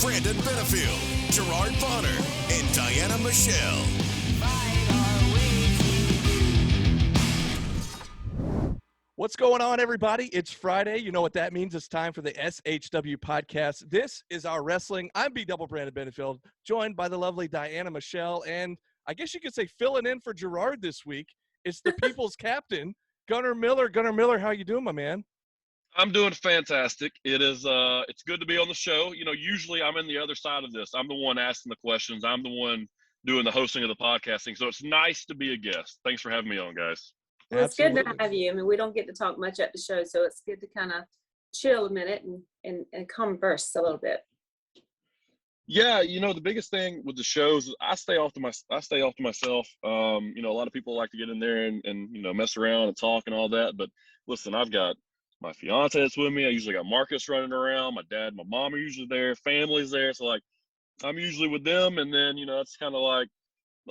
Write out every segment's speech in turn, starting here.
Brandon Benefield, Gerard Bonner, and Diana Michelle. What's going on, everybody? It's Friday. You know what that means. It's time for the SHW podcast. This is our wrestling. I'm B-Double Brandon Benefield, joined by the lovely Diana Michelle, and I guess you could say filling in for Gerard this week. It's the people's captain, Gunnar Miller. Gunnar Miller, how you doing, my man? I'm doing fantastic. It's good to be on the show. You know, usually I'm in the other side of this. I'm the one asking the questions. I'm the one doing the hosting of the podcasting. So it's nice to be a guest. Thanks for having me on, guys. Well, it's good to Absolutely. have you. I mean, we don't get to talk much at the show, so it's good to kind of chill a minute and converse a little bit. Yeah, you know, the biggest thing with the shows is I stay off to myself. You know, a lot of people like to get in there and you know, mess around and talk and all that. But listen, I've got my fiance that's with me. I usually got Marcus running around. My dad, my mom are usually there. Family's there. So like, I'm usually with them. And then, you know, it's kind of like,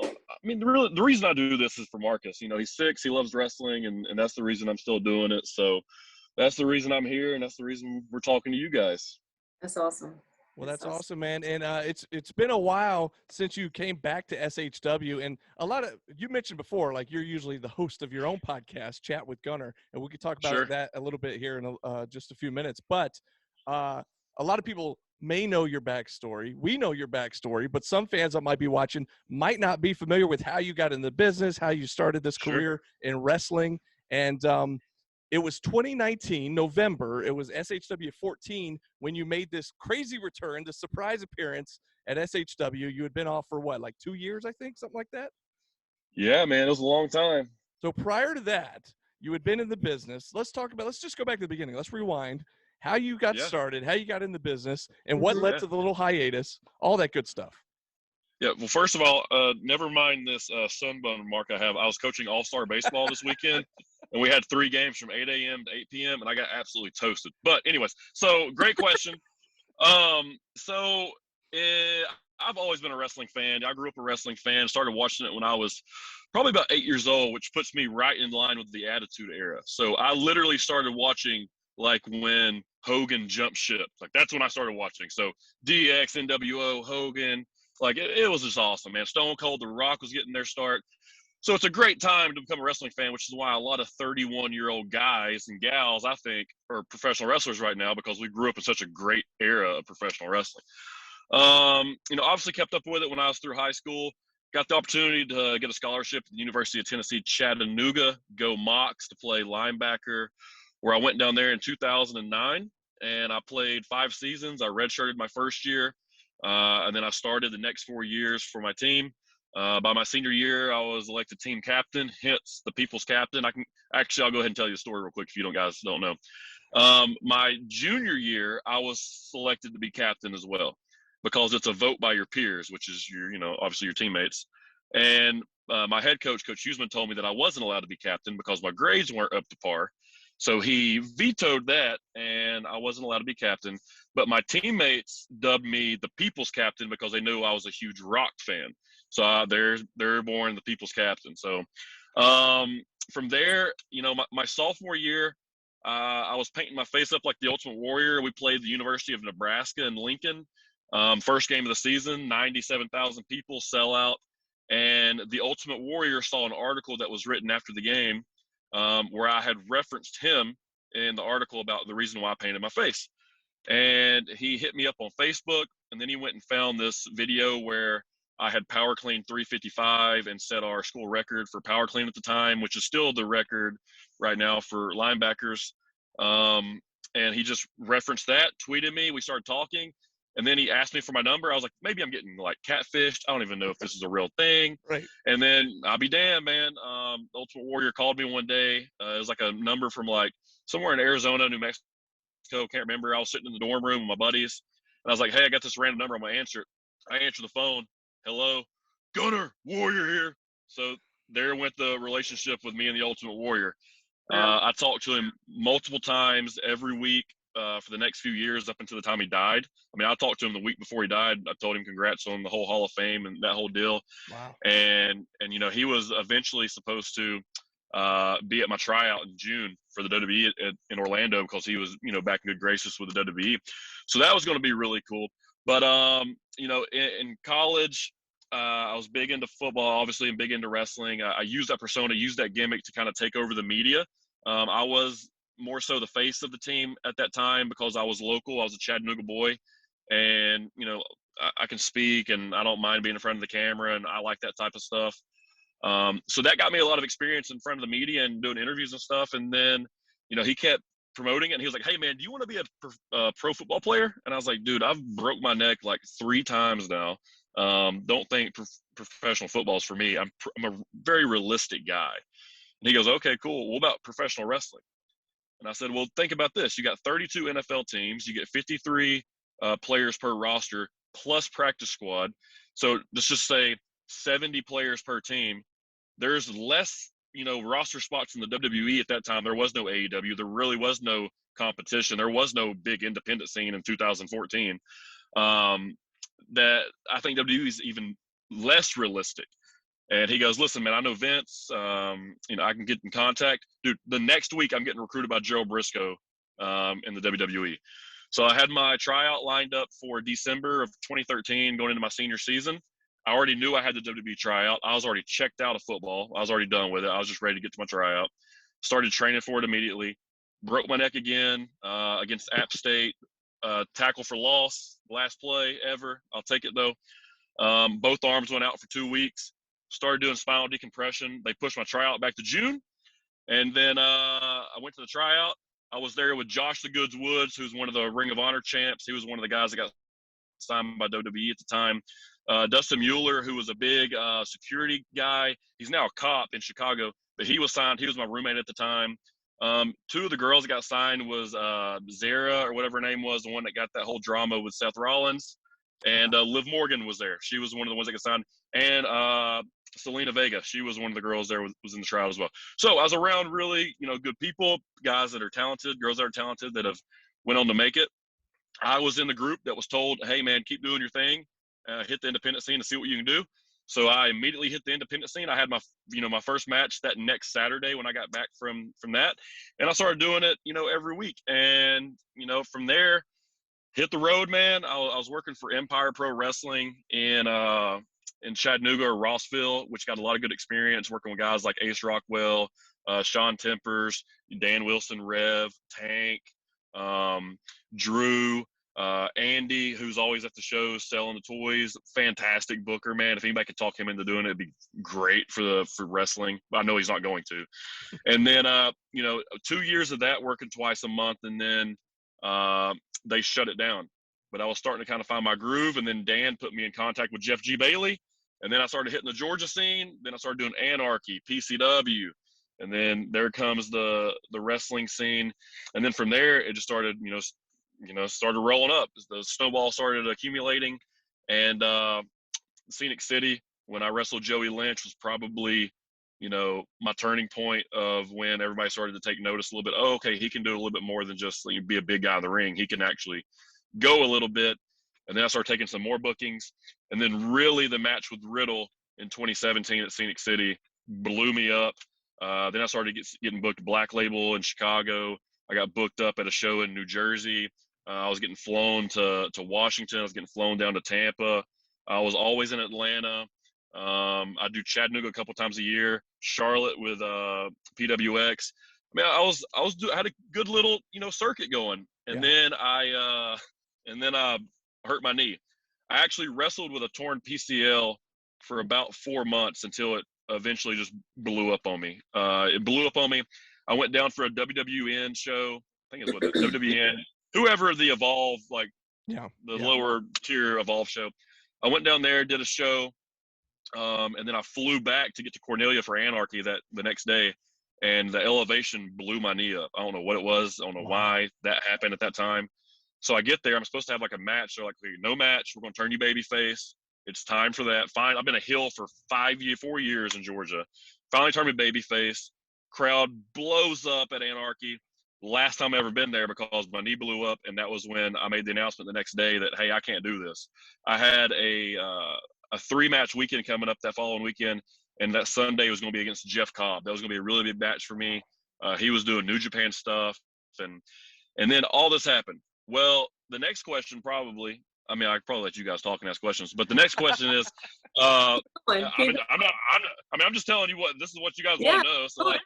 I mean, the reason I do this is for Marcus. You know, he's 6, he loves wrestling, and that's the reason I'm still doing it. So that's the reason I'm here, and that's the reason we're talking to you guys. That's awesome. Well, that's awesome, man. And it's been a while since you came back to SHW, and you mentioned before, like you're usually the host of your own podcast, Chat with Gunnar, and we could talk about Sure. that a little bit here in just a few minutes. But a lot of people may know your backstory. We know your backstory, but some fans that might be watching might not be familiar with how you got in the business, how you started this Sure. career in wrestling. And it was 2019, November. It was SHW 14 when you made this crazy return, the surprise appearance at SHW. You had been off for what, like 2 years, I think, something like that? Yeah, man, it was a long time. So prior to that, you had been in the business. Let's just go back to the beginning. Let's rewind. How you got started, how you got in the business, and what led to the little hiatus, all that good stuff. Yeah, well, first of all, never mind this sunburn mark I have. I was coaching all-star baseball this weekend, and we had 3 games from 8 a.m. to 8 p.m., and I got absolutely toasted. But anyways, so great question. I've always been a wrestling fan. I grew up a wrestling fan, started watching it when I was probably about 8 years old, which puts me right in line with the Attitude Era. So I literally started watching like when Hogan jumped ship. Like that's when I started watching. So DX, NWO, Hogan, like it was just awesome, man. Stone Cold, The Rock was getting their start. So it's a great time to become a wrestling fan, which is why a lot of 31-year-old guys and gals, I think, are professional wrestlers right now because we grew up in such a great era of professional wrestling. You know, obviously kept up with it when I was through high school. Got the opportunity to get a scholarship at the University of Tennessee, Chattanooga, go Mocs to play linebacker, where I went down there in 2009, and I played 5 seasons. I redshirted my first year, and then I started the next 4 years for my team. By my senior year, I was elected team captain, hence the people's captain. I'll go ahead and tell you a story real quick if you guys don't know. My junior year, I was selected to be captain as well because it's a vote by your peers, which is obviously your teammates. And my head coach, Coach Huseman, told me that I wasn't allowed to be captain because my grades weren't up to par. So he vetoed that, and I wasn't allowed to be captain. But my teammates dubbed me the people's captain because they knew I was a huge Rock fan. So they're born the people's captain. So from there, you know, my sophomore year, I was painting my face up like the Ultimate Warrior. We played the University of Nebraska in Lincoln. First game of the season, 97,000 people, sellout. And the Ultimate Warrior saw an article that was written after the game where I had referenced him in the article about the reason why I painted my face. And he hit me up on Facebook, and then he went and found this video where I had power clean 355 and set our school record for power clean at the time, which is still the record right now for linebackers. And he just referenced that, tweeted me, we started talking, and then he asked me for my number. I was like, maybe I'm getting like catfished. I don't even know if this is a real thing. Right. And then I'll be damned, man. Ultimate Warrior called me one day. It was like a number from like somewhere in Arizona, New Mexico. Can't remember. I was sitting in the dorm room with my buddies, and I was like, hey, I got this random number. I'm going to answer it. I answer the phone. Hello, Gunnar, Warrior here. So there went the relationship with me and the Ultimate Warrior. I talked to him multiple times every week for the next few years up until the time he died. I mean, I talked to him the week before he died. I told him congrats on the whole Hall of Fame and that whole deal. Wow. And you know, he was eventually supposed to be at my tryout in June for the WWE in Orlando because he was, you know, back in good graces with the WWE. So that was going to be really cool. But in college, I was big into football, obviously, and big into wrestling. I used that persona, used that gimmick to kind of take over the media. I was more so the face of the team at that time because I was local. I was a Chattanooga boy, and I can speak, and I don't mind being in front of the camera, and I like that type of stuff. So that got me a lot of experience in front of the media and doing interviews and stuff. And then, he kept promoting it, and he was like, "Hey man, do you want to be a pro football player?" And I was like, "Dude, I've broke my neck like 3 times now. Don't think professional football is for me. I'm a very realistic guy." And he goes, "Okay, cool. What about professional wrestling?" And I said, "Well, think about this. You got 32 NFL teams. You get 53 players per roster plus practice squad. So let's just say 70 players per team. There's less, roster spots in the WWE at that time. There was no AEW. There really was no competition. There was no big independent scene in 2014. That I think WWE is even less realistic." And he goes, "Listen, man, I know Vince. I can get in contact. Dude, the next week I'm getting recruited by Joe Briscoe in the WWE. So I had my tryout lined up for December of 2013, going into my senior season. I already knew I had the WWE tryout. I was already checked out of football. I was already done with it. I was just ready to get to my tryout. Started training for it immediately. Broke my neck again against App State. Tackle for loss, last play ever. I'll take it, though. Both arms went out for 2 weeks. Started doing spinal decompression. They pushed my tryout back to June. And then I went to the tryout. I was there with Josh the Goods Woods, who's one of the Ring of Honor champs. He was one of the guys that got signed by WWE at the time. Dustin Mueller, who was a big security guy. He's now a cop in Chicago, but he was signed. He was my roommate at the time. 2 of the girls that got signed was Zara, or whatever her name was, the one that got that whole drama with Seth Rollins. And Liv Morgan was there. She was one of the ones that got signed. And Selena Vega, she was one of the girls there, was in the tryout as well. So I was around really, good people, guys that are talented, girls that are talented that have went on to make it. I was in the group that was told, "Hey man, keep doing your thing, hit the independent scene and see what you can do." So I immediately hit the independent scene. I had my first match that next Saturday when I got back from that, and I started doing it, every week. And from there, hit the road, man. I was working for Empire Pro Wrestling in Chattanooga or Rossville, which got a lot of good experience working with guys like Ace Rockwell, Sean Tempers, Dan Wilson, Rev, Tank, Drew, Andy, who's always at the shows selling the toys. Fantastic booker, man. If anybody could talk him into doing it, it'd be great for wrestling. I know he's not going to. And then 2 years of that, working twice a month, and then they shut it down. But I was starting to kind of find my groove, and then Dan put me in contact with Jeff G. Bailey, and then I started hitting the Georgia scene. Then I started doing Anarchy, PCW, and then there comes the wrestling scene, and then from there it just started, started rolling up. The snowball started accumulating, and Scenic City, when I wrestled Joey Lynch, was probably my turning point of when everybody started to take notice a little bit. Oh, okay, he can do a little bit more than just be a big guy in the ring. He can actually go a little bit. And then I started taking some more bookings. And then really the match with Riddle in 2017 at Scenic City blew me up. Then I started getting booked Black Label in Chicago. I got booked up at a show in New Jersey. I was getting flown to Washington. I was getting flown down to Tampa. I was always in Atlanta. I do Chattanooga a couple times a year. Charlotte with PWX. I mean, I had a good little circuit going, and then I hurt my knee. I actually wrestled with a torn PCL for about 4 months until it eventually just blew up on me. It blew up on me. I went down for a WWN show. I think it was WWN, whoever the Evolve, lower tier Evolve show. I went down there, did a show. And then I flew back to get to Cornelia for Anarchy the next day, and the elevation blew my knee up. I don't know what it was. I don't know why that happened at that time. So I get there. I'm supposed to have like a match. They're like, "No match. We're going to turn you babyface. It's time for that." Fine. I've been a heel for 4 years in Georgia. Finally turned me babyface. Crowd blows up at Anarchy. Last time I ever been there because my knee blew up, and that was when I made the announcement the next day that, hey, I can't do this. I had a 3-match weekend coming up that following weekend, and that Sunday was going to be against Jeff Cobb. That was going to be a really big match for me. He was doing New Japan stuff, and then all this happened. Well, the next question probably I mean, I could probably let you guys talk and ask questions. But the next question is, I'm just telling you this is what you guys Yeah. want to know. So like,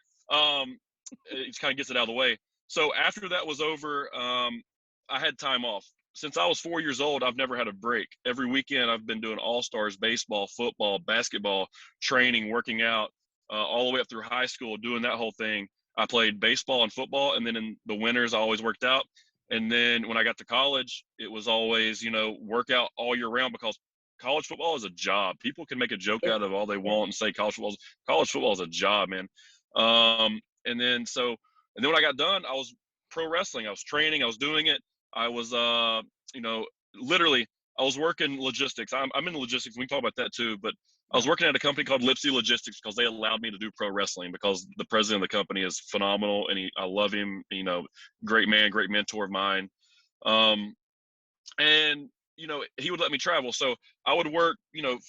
it just kind of gets it out of the way. So after that was over, I had time off. Since I was 4 years old, I've never had a break. Every weekend, I've been doing all-stars, baseball, football, basketball, training, working out, all the way up through high school, doing that whole thing. I played baseball and football, and then in the winters, I always worked out. And then when I got to college, it was always, work out all year round, because college football is a job. People can make a joke out of all they want and say college football is a job, man. And then when I got done, I was pro wrestling. I was training. I was doing it. I was, literally, I was working logistics. I'm in logistics. We can talk about that too. But I was working at a company called Lipsy Logistics because they allowed me to do pro wrestling, because the president of the company is phenomenal, and I love him. Great man, great mentor of mine. And he would let me travel. So I would work,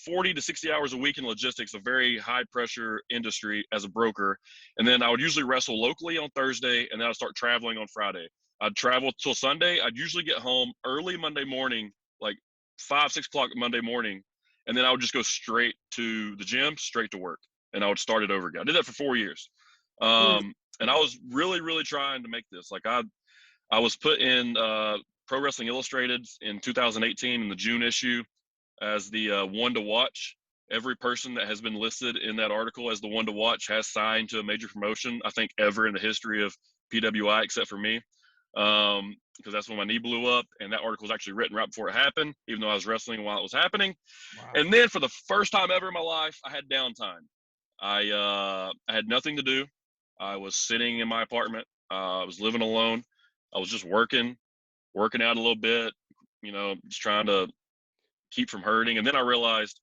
40 to 60 hours a week in logistics, a very high pressure industry, as a broker. And then I would usually wrestle locally on Thursday, and then I'd start traveling on Friday. I'd travel till Sunday. I'd usually get home early Monday morning, like 5, 6 o'clock Monday morning. And then I would just go straight to the gym, straight to work. And I would start it over again. I did that for 4 years. And I was really, really trying to make this. Like I was put in Pro Wrestling Illustrated in 2018 in the June issue as the one to watch. Every person that has been listed in that article as the one to watch has signed to a major promotion, I think, ever in the history of PWI, except for me, because that's when my knee blew up, and that article was actually written right before it happened, even though I was wrestling while it was happening. Wow. And then for the first time ever in my life, I had downtime. I had nothing to do. I was sitting in my apartment. I was living alone. I was just working out a little bit, just trying to keep from hurting. And then I realized,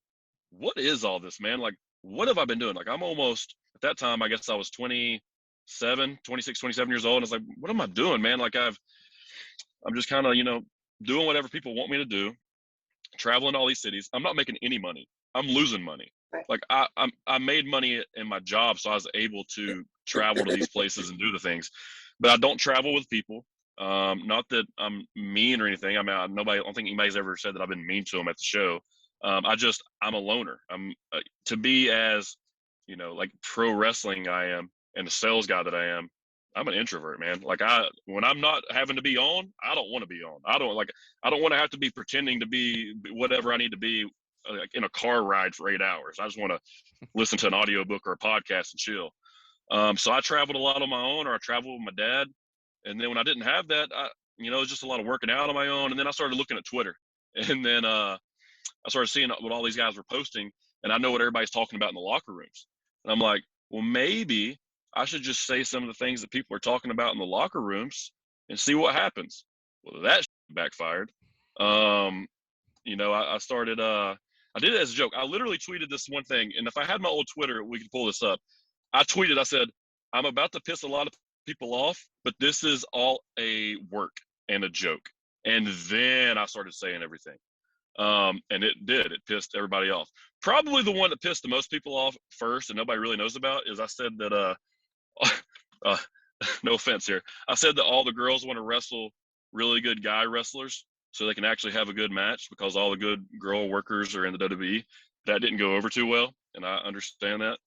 what is all this, man? Like, what have I been doing? Like, I'm almost, at that time, I guess I was 26, 27 years old. And I was like, what am I doing, man? Like, I'm just kind of, doing whatever people want me to do, traveling to all these cities. I'm not making any money. I'm losing money. Like, I made money in my job, so I was able to travel to these places and do the things. But I don't travel with people. Not that I'm mean or anything. I mean, I don't think anybody's ever said that I've been mean to them at the show. I'm a loner. To be as, like pro wrestling I am, and the sales guy that I am, I'm an introvert, man. Like when I'm not having to be on, I don't want to be on. I don't want to have to be pretending to be whatever I need to be, like in a car ride for 8 hours. I just want to listen to an audiobook or a podcast and chill. So I traveled a lot on my own, or I traveled with my dad. And then when I didn't have that, it was just a lot of working out on my own. And then I started looking at Twitter, and then I started seeing what all these guys were posting, and I know what everybody's talking about in the locker rooms. And I'm like, well, maybe I should just say some of the things that people are talking about in the locker rooms and see what happens. Well, that backfired. I started, I did it as a joke. I literally tweeted this one thing. And if I had my old Twitter, we could pull this up. I tweeted, I said, I'm about to piss a lot of people off, but this is all a work and a joke. And then I started saying everything. And it did. It pissed everybody off. Probably the one that pissed the most people off first, and nobody really knows about, is I said that, no offense here, I said that all the girls want to wrestle really good guy wrestlers so they can actually have a good match, because all the good girl workers are in the WWE. That didn't go over too well, and I understand that.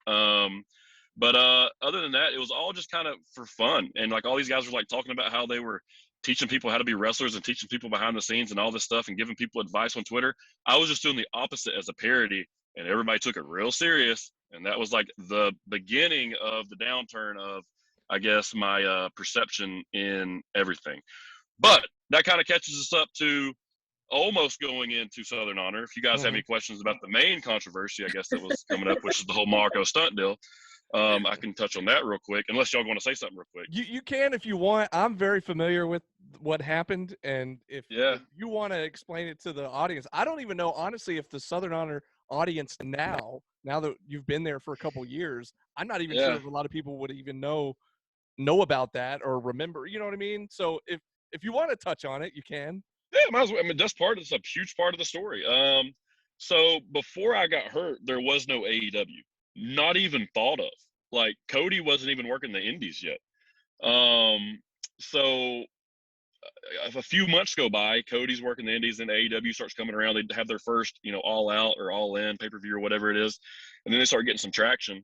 But other than that, it was all just kind of for fun. And like all these guys were like talking about how they were teaching people how to be wrestlers and teaching people behind the scenes and all this stuff and giving people advice on Twitter. I was just doing the opposite as a parody, and everybody took it real serious. And that was like the beginning of the downturn of, I guess, my perception in everything. But that kind of catches us up to almost going into Southern Honor. If you guys have any questions about the main controversy, I guess that was coming up, which is the whole Marco stunt deal. I can touch on that real quick, unless y'all want to say something real quick. You can if you want. I'm very familiar with what happened, and if you want to explain it to the audience, I don't even know, honestly, if the Southern Honor audience now that you've been there for a couple years, I'm not even sure if a lot of people would even know about that or remember. You know what I mean? So if you want to touch on it, you can. Yeah, might as well. I mean, that's a huge part of the story. So before I got hurt, there was no AEW. Not even thought of. Like, Cody wasn't even working the indies yet. So a few months go by, Cody's working the indies, and AEW starts coming around. They have their first, all out or all in pay-per-view or whatever it is. And then they start getting some traction.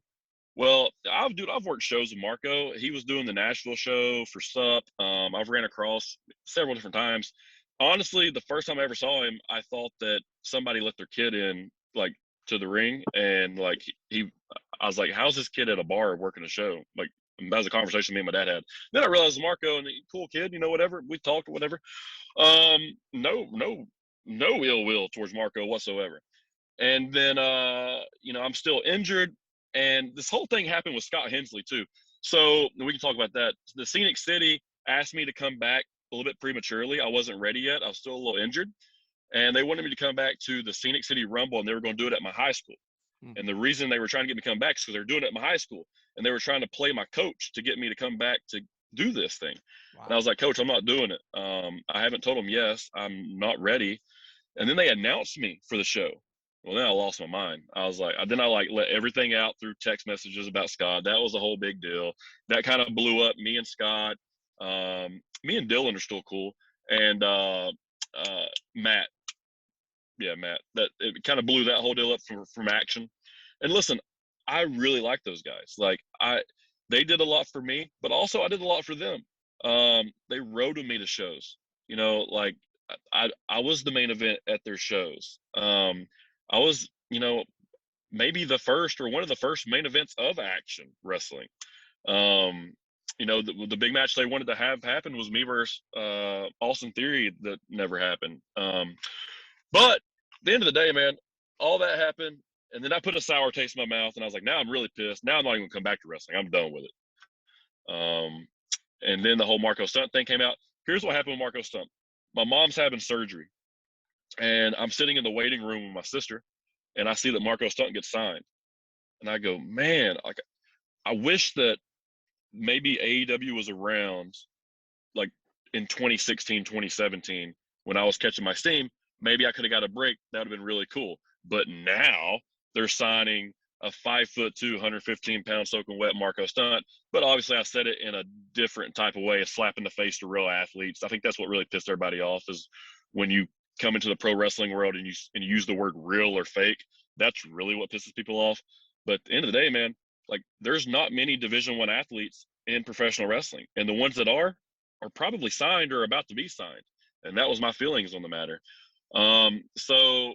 Well, I've worked shows with Marco. He was doing the Nashville show for SUP. I've ran across several different times. Honestly, the first time I ever saw him, I thought that somebody let their kid in, like, to the ring, and like I was like, "How's this kid at a bar working a show?" Like, that was a conversation me and my dad had. Then I realized Marco, and cool kid, whatever. We talked or whatever. No ill will towards Marco whatsoever. And then I'm still injured. And this whole thing happened with Scott Hensley too. So we can talk about that. The Scenic City asked me to come back a little bit prematurely. I wasn't ready yet. I was still a little injured. And they wanted me to come back to the Scenic City Rumble, and they were going to do it at my high school. And the reason they were trying to get me to come back is because they were doing it at my high school. And they were trying to play my coach to get me to come back to do this thing. Wow. And I was like, "Coach, I'm not doing it. I haven't told them yes. I'm not ready." And then they announced me for the show. Well, then I lost my mind. I was like, then I let everything out through text messages about Scott. That was a whole big deal. That kind of blew up me and Scott. Me and Dylan are still cool. And Matt. Yeah, Matt. That it kind of blew that whole deal up from Action. And listen, I really like those guys. Like, they did a lot for me, but also I did a lot for them. They rode with me to shows. Like, I was the main event at their shows. I was, maybe the first or one of the first main events of Action Wrestling. The big match they wanted to have happen was me versus Austin Theory that never happened. But at the end of the day, man, all that happened. And then I put a sour taste in my mouth, and I was like, now I'm really pissed. Now I'm not even going to come back to wrestling. I'm done with it. And then the whole Marco Stunt thing came out. Here's what happened with Marco Stunt. My mom's having surgery, and I'm sitting in the waiting room with my sister, and I see that Marco Stunt gets signed. And I go, man, like, I wish that maybe AEW was around, like, in 2016, 2017, when I was catching my steam. Maybe I could have got a break. That would have been really cool. But now they're signing a 5'2", 115-pound soaking wet Marco Stunt. But obviously I said it in a different type of way, a slap in the face to real athletes. I think that's what really pissed everybody off, is when you come into the pro wrestling world and you use the word real or fake. That's really what pisses people off. But at the end of the day, man, like, there's not many Division I athletes in professional wrestling. And the ones that are probably signed or about to be signed. And that was my feelings on the matter. So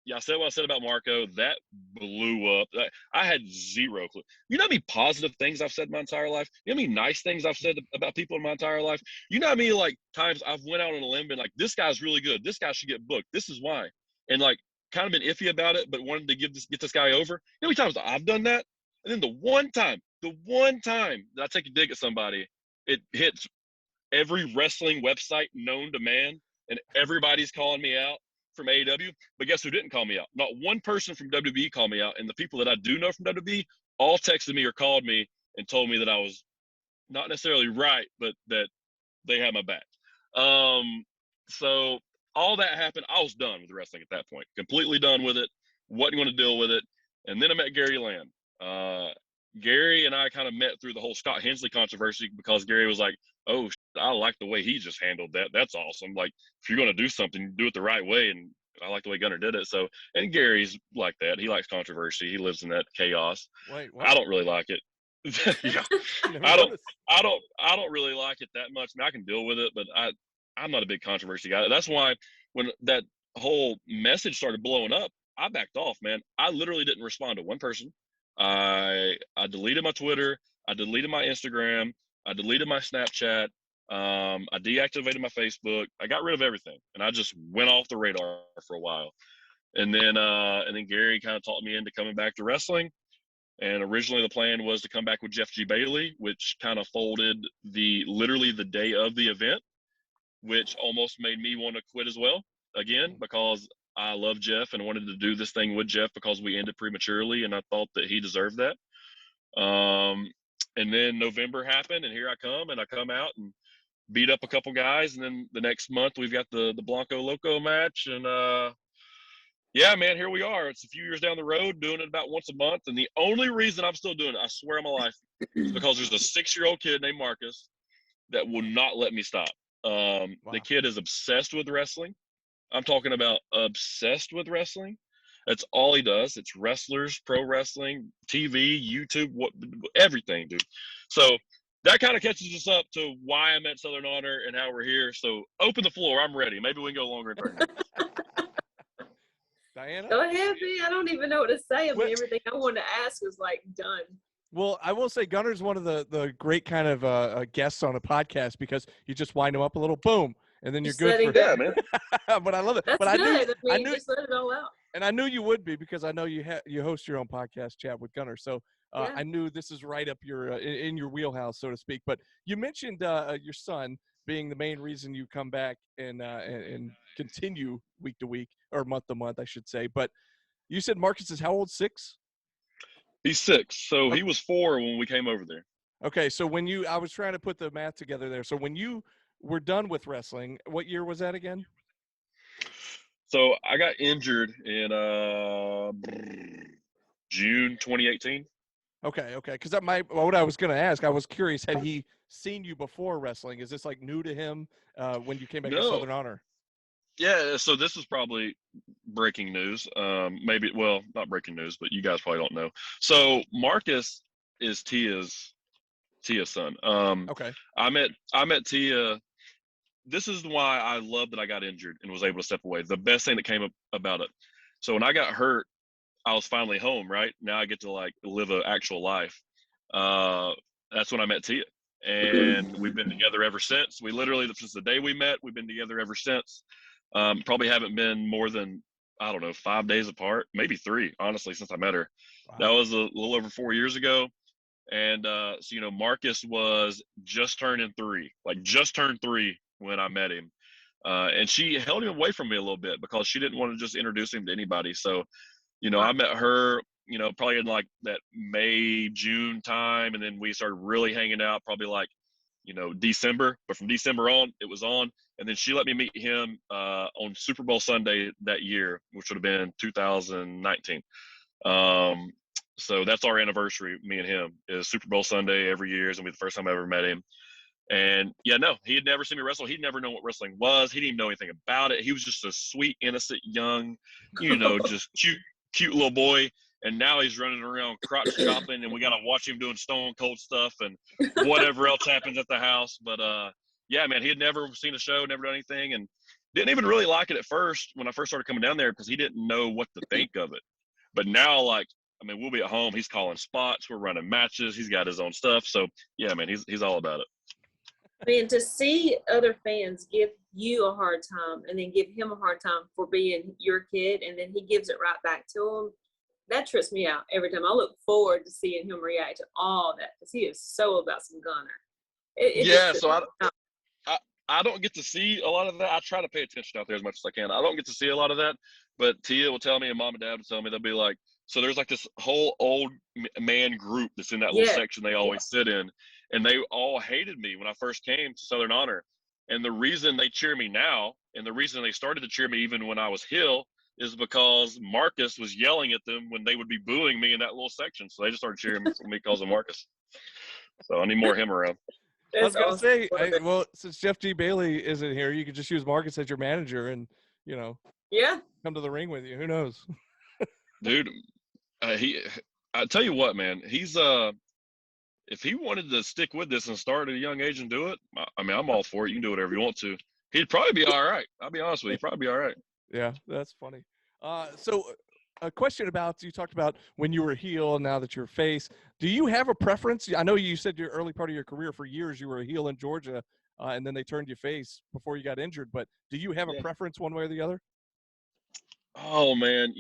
yeah, I said what I said about Marco. That blew up. I had zero clue. You know how many positive things I've said my entire life? You know how many nice things I've said about people in my entire life? You know how many, like, times I've went out on a limb and been like, this guy's really good. This guy should get booked. This is why. And, like, kind of been iffy about it, but wanted to get this guy over. You know how many times I've done that? And then the one time that I take a dig at somebody, it hits every wrestling website known to man, and everybody's calling me out from AEW. But guess who didn't call me out? Not one person from WWE called me out. And the people that I do know from WWE all texted me or called me and told me that I was not necessarily right, but that they had my back. So all that happened. I was done with wrestling at that point. Completely done with it. Wasn't going to deal with it. And then I met Gary Land. Gary and I kind of met through the whole Scott Hensley controversy, because Gary was like, "Oh, I like the way he just handled that. That's awesome. Like, if you're going to do something, do it the right way." And I like the way Gunner did it. So, and Gary's like that. He likes controversy. He lives in that chaos. Wait, what? I don't really like it. Yeah, I don't really like it that much. I mean, I can deal with it, but I'm not a big controversy guy. That's why when that whole message started blowing up, I backed off, man. I literally didn't respond to one person. I deleted my Twitter. I deleted my Instagram. I deleted my Snapchat. I deactivated my Facebook. I got rid of everything, and I just went off the radar for a while. And then Gary kind of talked me into coming back to wrestling. And originally the plan was to come back with Jeff G. Bailey, which kind of folded literally the day of the event, which almost made me want to quit as well again, because I love Jeff and wanted to do this thing with Jeff because we ended prematurely, and I thought that he deserved that. And then November happened, and here I come, and I come out and beat up a couple guys, and then the next month we've got the Blanco Loco match, and yeah, man, here we are. It's a few years down the road, doing it about once a month, and the only reason I'm still doing it, I swear on my life, is because there's a 6-year-old kid named Marcus that will not let me stop. The kid is obsessed with wrestling. I'm talking about obsessed with wrestling. That's all he does. It's wrestlers, pro wrestling, TV, YouTube, everything, dude. So that kind of catches us up to why I'm at Southern Honor and how we're here. So open the floor. I'm ready. Maybe we can go longer in 30 minutes. Diana? Go ahead, B. I don't even know what to say. I mean, everything I wanted to ask was like done. Well, I will say Gunner's one of the great kind of guests on a podcast because you just wind him up a little, boom, and then you're good for. Yeah, man. But I love it. That's but good. I knew, just let it all out. and I knew you would be because I know you host your own podcast, Chat with Gunner. So I knew this is right up your in your wheelhouse, so to speak. But you mentioned your son being the main reason you come back and continue week to week or month to month, I should say. But you said Marcus is how old? 6? He's 6. So he was 4 when we came over there. Okay, so I was trying to put the math together there. So when you were done with wrestling, what year was that again? So I got injured in June 2018. Okay, because what I was going to ask, I was curious, had he seen you before wrestling? Is this like new to him when you came back to Southern Honor? Yeah, so this is probably breaking news. Maybe, well, not breaking news, but you guys probably don't know. So Marcus is Tia's son. Okay. I met Tia. This is why I love that I got injured and was able to step away. The best thing that came up about it. So when I got hurt, I was finally home, right? Now I get to like live an actual life. That's when I met Tia. And we've been together ever since. We literally, since the day we met, we've been together ever since. Probably haven't been more than, I don't know, 5 days apart, maybe 3, honestly, since I met her. Wow. That was a little over 4 years ago. And so, Marcus was just turning 3 when I met him. And she held him away from me a little bit because she didn't want to just introduce him to anybody. So, I met her, probably in like that May, June time. And then we started really hanging out probably like, December. But from December on, it was on. And then she let me meet him on Super Bowl Sunday that year, which would have been 2019. So that's our anniversary, me and him, is Super Bowl Sunday every year. It's going to be the first time I ever met him. And he had never seen me wrestle. He'd never known what wrestling was. He didn't even know anything about it. He was just a sweet, innocent, young, just cute little boy. And now he's running around crotch chopping, and we got to watch him doing stone cold stuff and whatever else happens at the house. But yeah, man, he had never seen a show, never done anything, and didn't even really like it at first when I first started coming down there because he didn't know what to think of it. But now, we'll be at home. He's calling spots. We're running matches. He's got his own stuff. So yeah, man, he's all about it. I mean, to see other fans give you a hard time and then give him a hard time for being your kid, and then he gives it right back to him, that trips me out every time. I look forward to seeing him react to all that because he is so about some Gunner. So I don't get to see a lot of that. I try to pay attention out there as much as I can. I don't get to see a lot of that, but Tia will tell me and Mom and Dad will tell me, they'll be like, so there's like this whole old man group that's in that little section they always sit in. And they all hated me when I first came to Southern Honor. And the reason they cheer me now, and the reason they started to cheer me even when I was heel, is because Marcus was yelling at them when they would be booing me in that little section. So they just started cheering for me because of Marcus. So I need more of him around. I was going to say, since Jeff G. Bailey isn't here, you could just use Marcus as your manager and, come to the ring with you. Who knows? Dude, I tell you what, man, he's if he wanted to stick with this and start at a young age and do it, I'm all for it. You can do whatever you want to. He'd probably be all right. I'll be honest with you. He'd probably be all right. Yeah, that's funny. So a question about, you talked about when you were heel, now that you're face. Do you have a preference? I know you said your early part of your career for years you were a heel in Georgia, and then they turned you face before you got injured. But do you have a preference one way or the other? Oh, man,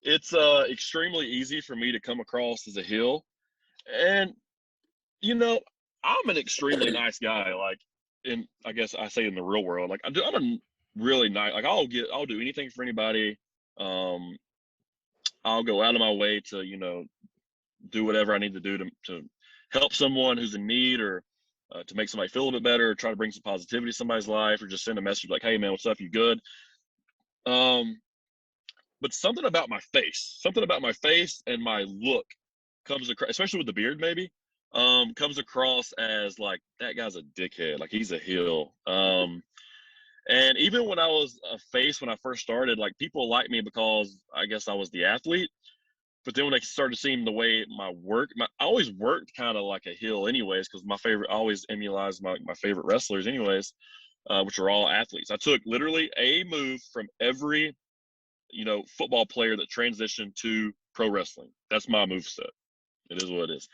it's extremely easy for me to come across as a heel. And, I'm an extremely nice guy. I guess I say in the real world, I'm a really nice, I'll do anything for anybody. I'll go out of my way to, do whatever I need to do to help someone who's in need, or to make somebody feel a bit better, or try to bring some positivity to somebody's life, or just send a message like, hey man, what's up? You good? But something about my face and my look comes across, especially with the beard, maybe, comes across as like that guy's a dickhead, like he's a heel. And even when I was a face when I first started, like people liked me because I guess I was the athlete. But then when they started seeing the way I always worked kind of like a heel anyways, because I always emulized my favorite wrestlers anyways, which are all athletes. I took literally a move from every, football player that transitioned to pro wrestling. That's my move set. It is what it is.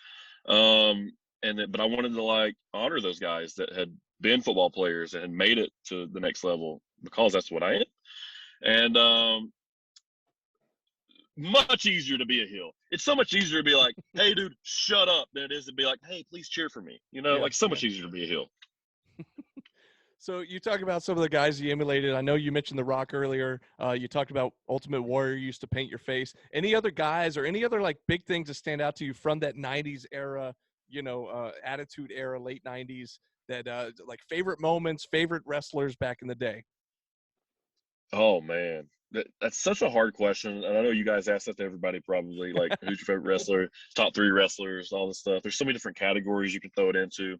But I wanted to like honor those guys that had been football players and made it to the next level because that's what I am. And much easier to be a heel. It's so much easier to be like, hey, dude, shut up, than it is to be like, hey, please cheer for me. Like so much easier to be a heel. So you talk about some of the guys you emulated. I know you mentioned The Rock earlier. You talked about Ultimate Warrior used to paint your face. Any other guys or any other like big things that stand out to you from that 90s era, attitude era, late 90s that like favorite moments, favorite wrestlers back in the day? Oh, man. That's such a hard question. And I know you guys ask that to everybody probably, like, who's your favorite wrestler, top 3 wrestlers, all this stuff. There's so many different categories you can throw it into.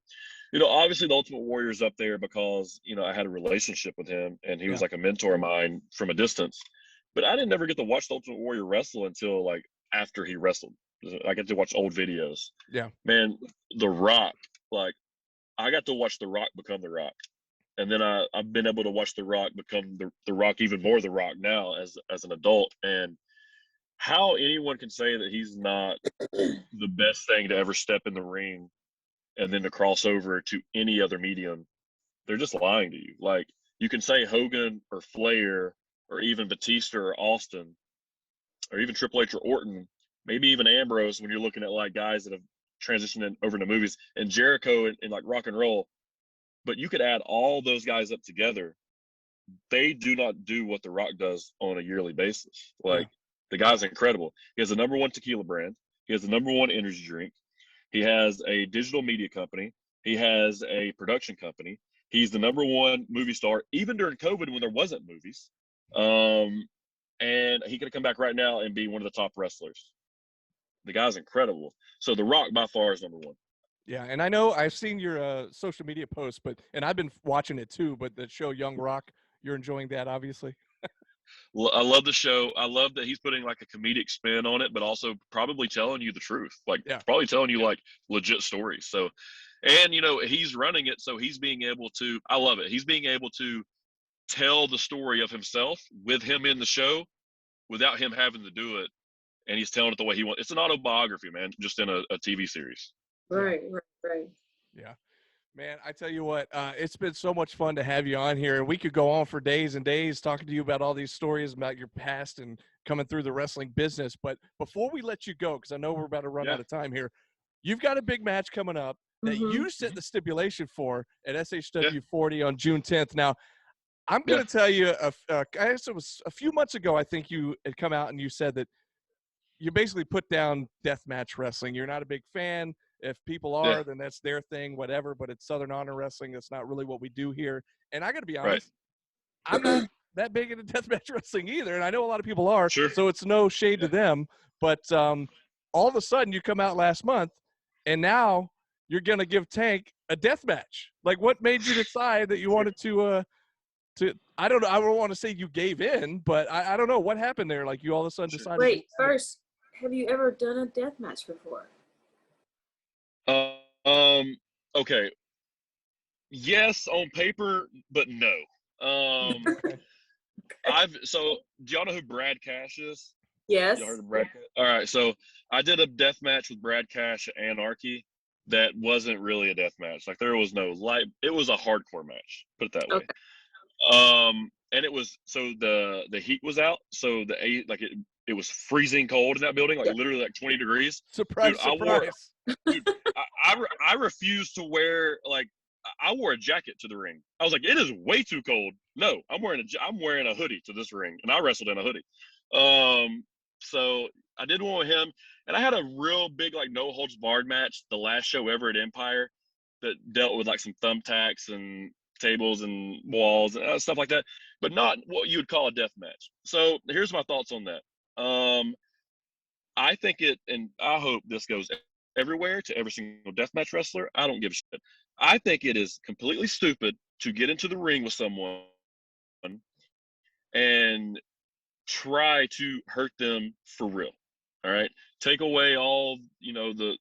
Obviously the Ultimate Warrior's up there because, I had a relationship with him and he was like a mentor of mine from a distance. But I didn't ever get to watch the Ultimate Warrior wrestle until like after he wrestled. I get to watch old videos. Yeah. Man, The Rock, like I got to watch The Rock become The Rock. And then I've been able to watch The Rock become the Rock, even more The Rock now as an adult. And how anyone can say that he's not the best thing to ever step in the ring and then to cross over to any other medium, they're just lying to you. Like you can say Hogan or Flair or even Batista or Austin or even Triple H or Orton, maybe even Ambrose when you're looking at like guys that have transitioned over into movies, and Jericho and like rock and roll. But you could add all those guys up together. They do not do what The Rock does on a yearly basis. Like the guy's incredible. He has the #1 tequila brand. He has the #1 energy drink. He has a digital media company. He has a production company. He's the #1 movie star, even during COVID when there wasn't movies. And he could come back right now and be one of the top wrestlers. The guy's incredible. So The Rock by far is #1. Yeah, and I know I've seen your social media posts, and I've been watching it too. But the show Young Rock, you're enjoying that, obviously. I love the show. I love that he's putting like a comedic spin on it, but also probably telling you the truth. Like probably telling you like legit stories. So, and he's running it, so he's being able to. I love it. He's being able to tell the story of himself with him in the show, without him having to do it, and he's telling it the way he wants. It's an autobiography, man, just in a TV series. Right. Yeah. Man, I tell you what, it's been so much fun to have you on here. And we could go on for days and days talking to you about all these stories about your past and coming through the wrestling business. But before we let you go, because I know we're about to run out of time here, you've got a big match coming up that you set the stipulation for at SHW 40 on June 10th. Now, I'm going to tell you, I guess it was a few months ago, I think you had come out and you said that you basically put down deathmatch wrestling. You're not a big fan. If people are, then that's their thing, whatever. But it's Southern Honor Wrestling. That's not really what we do here. And I got to be honest, I'm not that big into deathmatch wrestling either. And I know a lot of people are. Sure. So it's no shade to them. But all of a sudden, you come out last month, and now you're going to give Tank a deathmatch. Like, what made you decide that you wanted to I don't know. I don't want to say you gave in, but I don't know what happened there. Like, you all of a sudden decided. Wait, first, have you ever done a deathmatch before? Okay. Yes, on paper, but no. Do y'all know who Brad Cash is? Yes. Y'all heard of Brad Cash? All right, so I did a death match with Brad Cash at Anarchy that wasn't really a death match. Like there was no it was a hardcore match, put it that way. Okay. And it was, so the heat was out, so it was freezing cold in that building, like literally like 20 degrees. Surprise! I refused to wear, like, I wore a jacket to the ring. I was like, it is way too cold. No, I'm wearing a hoodie to this ring, and I wrestled in a hoodie. So I did one with him, and I had a real big like no holds barred match, the last show ever at Empire, that dealt with like some thumbtacks and tables and walls and stuff like that, but not what you would call a death match. So here's my thoughts on that. I think and I hope this goes everywhere to every single deathmatch wrestler. I don't give a shit. I think it is completely stupid to get into the ring with someone and try to hurt them for real. All right, take away all the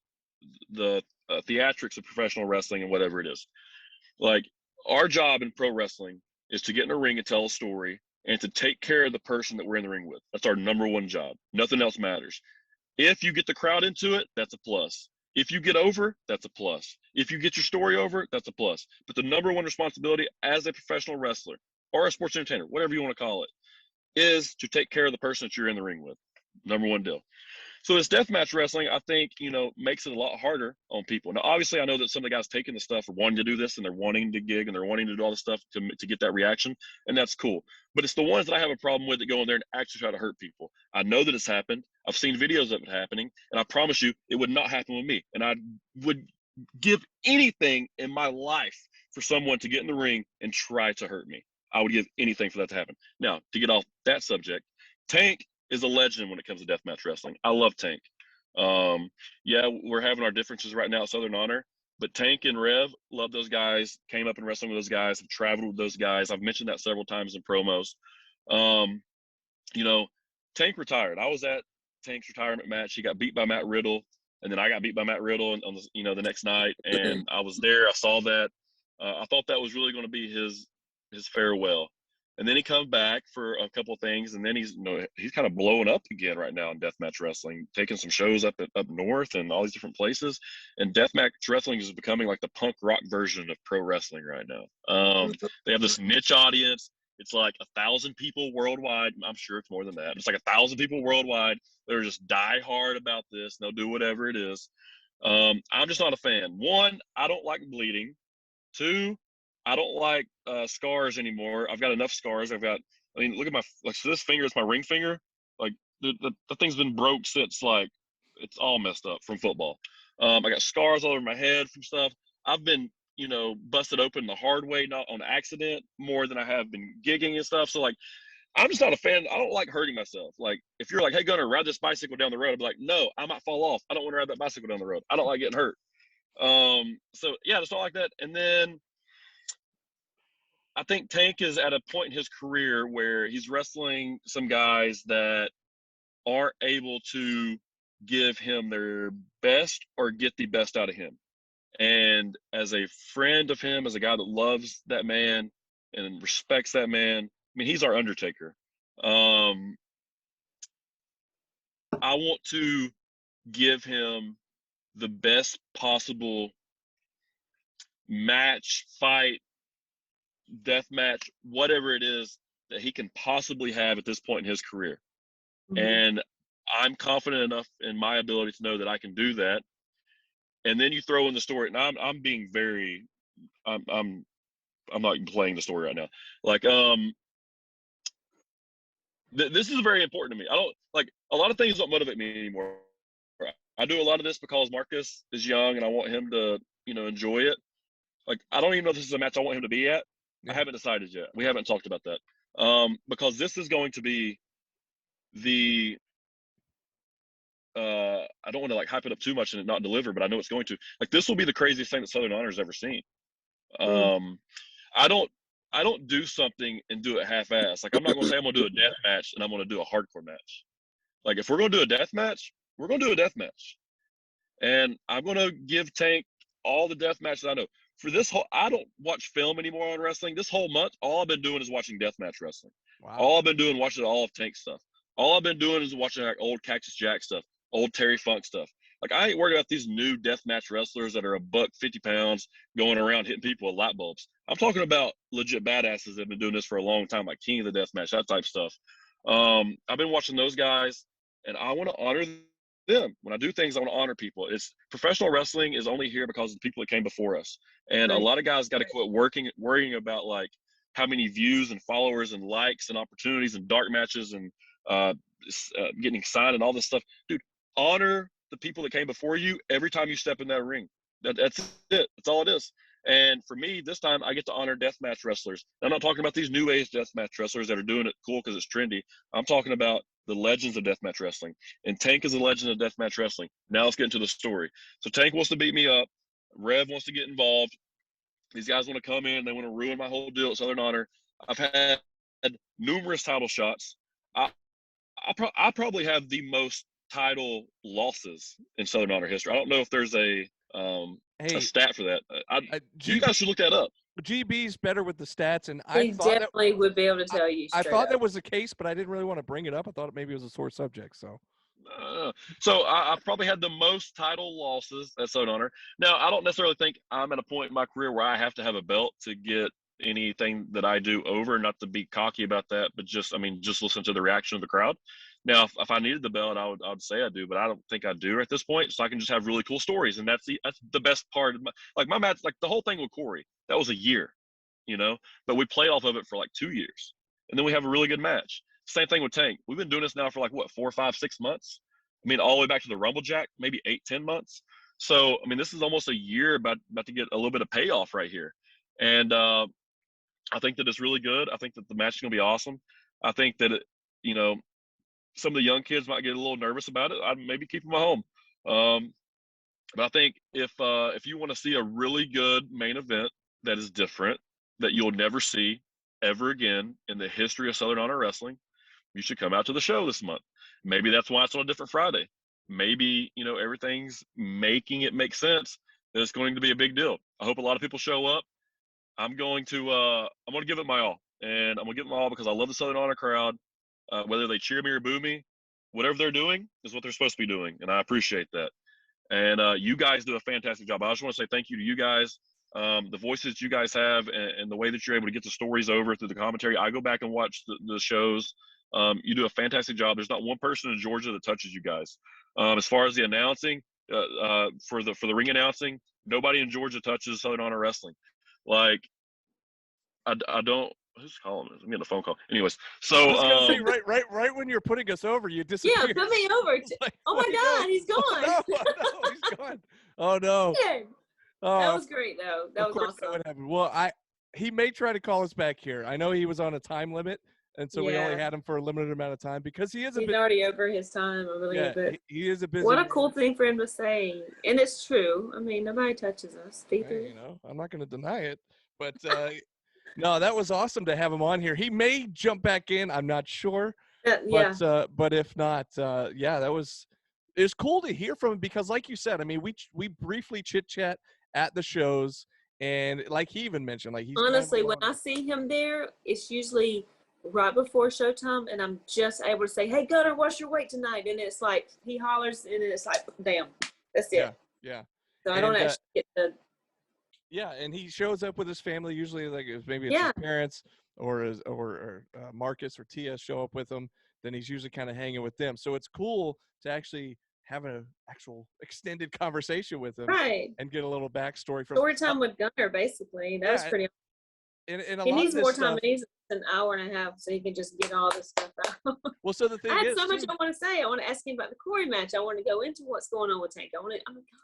theatrics of professional wrestling and whatever it is. Like, our job in pro wrestling is to get in a ring and tell a story and to take care of the person that we're in the ring with. That's our number one job. Nothing else matters. If you get the crowd into it, that's a plus. If you get over, that's a plus. If you get your story over, that's a plus. But the number one responsibility as a professional wrestler or a sports entertainer, whatever you want to call it, is to take care of the person that you're in the ring with. Number one deal. So this deathmatch wrestling, I think, makes it a lot harder on people. Now, obviously, I know that some of the guys taking the stuff are wanting to do this and they're wanting to gig and they're wanting to do all this stuff to get that reaction, and that's cool. But it's the ones that I have a problem with that go in there and actually try to hurt people. I know that it's happened. I've seen videos of it happening, and I promise you it would not happen with me. And I would give anything in my life for someone to get in the ring and try to hurt me. I would give anything for that to happen. Now, to get off that subject, Tank is a legend when it comes to deathmatch wrestling. I love Tank. Yeah, we're having our differences right now at Southern Honor, but Tank and Rev, love those guys, came up and wrestling with those guys, have traveled with those guys. I've mentioned that several times in promos. Tank retired. I was at Tank's retirement match. He got beat by Matt Riddle, and then I got beat by Matt Riddle on the next night, and I was there. I saw that. I thought that was really going to be his farewell. And then he comes back for a couple of things, and then he's kind of blowing up again right now in deathmatch wrestling, taking some shows up north and all these different places. And deathmatch wrestling is becoming like the punk rock version of pro wrestling right now. They have this niche audience. It's like 1,000 people worldwide. I'm sure it's more than that. It's like 1,000 people worldwide that are just die hard about this. And they'll do whatever it is. I'm just not a fan. One, I don't like bleeding. Two, I don't like scars anymore. I've got enough scars. Look at so this finger is my ring finger. Like the thing's been broke since it's all messed up from football. I got scars all over my head from stuff. I've been, busted open the hard way, not on accident, more than I have been gigging and stuff. So I'm just not a fan. I don't like hurting myself. Like, if you're like, hey, Gunner, ride this bicycle down the road, I'd be like, no, I might fall off. I don't want to ride that bicycle down the road. I don't like getting hurt. So yeah, just not like that. And then I think Tank is at a point in his career where he's wrestling some guys that aren't able to give him their best or get the best out of him. And as a friend of him, as a guy that loves that man and respects that man, he's our Undertaker. I want to give him the best possible match, fight, death match, whatever it is that he can possibly have at this point in his career. Mm-hmm. And I'm confident enough in my ability to know that I can do that. And then you throw in the story, and I'm being very, I'm not even playing the story right now. This is very important to me. I don't a lot of things don't motivate me anymore. I do a lot of this because Marcus is young and I want him to, enjoy it. I don't even know if this is a match I want him to be at. Yeah. I haven't decided yet. We haven't talked about that. Because this is going to be the I don't want to hype it up too much and it not deliver, but I know it's going to. This will be the craziest thing that Southern Honor has ever seen. I don't do something and do it half-ass. I'm not going to say I'm going to do a death match and I'm going to do a hardcore match. If we're going to do a death match, we're going to do a death match. And I'm going to give Tank all the death matches I know. For this I don't watch film anymore on wrestling. This whole month, all I've been doing is watching deathmatch wrestling. Wow. All I've been doing is watching all of Tank stuff. All I've been doing is watching old Cactus Jack stuff, old Terry Funk stuff. I ain't worried about these new deathmatch wrestlers that are $150 pounds going around hitting people with light bulbs. I'm talking about legit badasses that have been doing this for a long time, like King of the Deathmatch, that type of stuff. I've been watching those guys, and I want to honor them. When I do things, I want to honor people. It's professional wrestling is only here because of the people that came before us. And right. A lot of guys got to quit worrying about how many views and followers and likes and opportunities and dark matches and getting signed and all this stuff. Dude, honor the people that came before you every time you step in that ring. That's it. That's all it is. And for me, this time I get to honor deathmatch wrestlers. I'm not talking about these new age deathmatch wrestlers that are doing it cool because it's trendy. I'm talking about the legends of deathmatch wrestling. And Tank is a legend of deathmatch wrestling. Now let's get into the story. So Tank wants to beat me up. Rev wants to get involved. These guys want to come in. They want to ruin my whole deal at Southern Honor. I've had numerous title shots. I probably have the most title losses in Southern Honor history. I don't know if there's a stat for that. You guys should look that up. GB's better with the stats, and He definitely would be able to tell you. I thought that was the case, but I didn't really want to bring it up. I thought maybe it was a sore subject. So I've probably had the most title losses at Southern Honor. Now, I don't necessarily think I'm at a point in my career where I have to have a belt to get anything that I do over. Not to be cocky about that, but just listen to the reaction of the crowd. Now, if I needed the belt, I would say I do, but I don't think I do at this point. So I can just have really cool stories, and that's the best part of my match. Like the whole thing with Corey, that was a year, but we played off of it for like 2 years, and then we have a really good match. Same thing with Tank. We've been doing this now for like 4, 5, 6 months. I mean, all the way back to the Rumble Jack, maybe 8, 10 months. So I mean, this is almost a year about to get a little bit of payoff right here, and I think that it's really good. I think that the match is going to be awesome. I think that some of the young kids might get a little nervous about it. I'd maybe keep them at home. But I think if you want to see a really good main event that is different, that you'll never see ever again in the history of Southern Honor Wrestling, you should come out to the show this month. Maybe that's why it's on a different Friday. Maybe, everything's making it make sense that it's going to be a big deal. I hope a lot of people show up. I'm going to give it my all. And I'm going to give it my all because I love the Southern Honor crowd. Whether they cheer me or boo me, whatever they're doing is what they're supposed to be doing, and I appreciate that. And you guys do a fantastic job. I just want to say thank you to you guys, the voices you guys have, and the way that you're able to get the stories over through the commentary. I go back and watch the shows. You do a fantastic job. There's not one person in Georgia that touches you guys. As far as the announcing, for the ring announcing, nobody in Georgia touches Southern Honor Wrestling. Like, I don't. Who's calling us? I'm getting a phone call. Anyways, so say, right when you're putting us over, you disappear. Yeah, put me over. Like, oh my God, he's gone. No, he's gone. Oh no. That was great though. That was awesome. That would happen. Well, he may try to call us back here. I know he was on a time limit, and so we only had him for a limited amount of time because he's already over his time a little bit. He is a busy. What a cool thing for him to say, and it's true. I mean, nobody touches us either. Hey, I'm not going to deny it, but. No, that was awesome to have him on here. He may jump back in. I'm not sure. But if not, it was cool to hear from him because, like you said, I mean, we briefly chit chat at the shows, and like he even mentioned, like he's honestly, when I see him there, it's usually right before showtime, and I'm just able to say, "Hey, Gunner, what's your weight tonight?" And it's like he hollers, and it's like, "Damn, that's it." Yeah. So I don't actually get to. Yeah, and he shows up with his family. Usually, like maybe it's his parents or Marcus or Tia show up with him. Then he's usually kind of hanging with them. So it's cool to actually have an actual extended conversation with him, right? And get a little backstory from story time with Gunner. Basically, that was pretty. And he needs more time. He needs an hour and a half so he can just get all this stuff out. Well, so the thing I had so much I want to say. I want to ask him about the Corey match. I want to go into what's going on with Tank. Oh my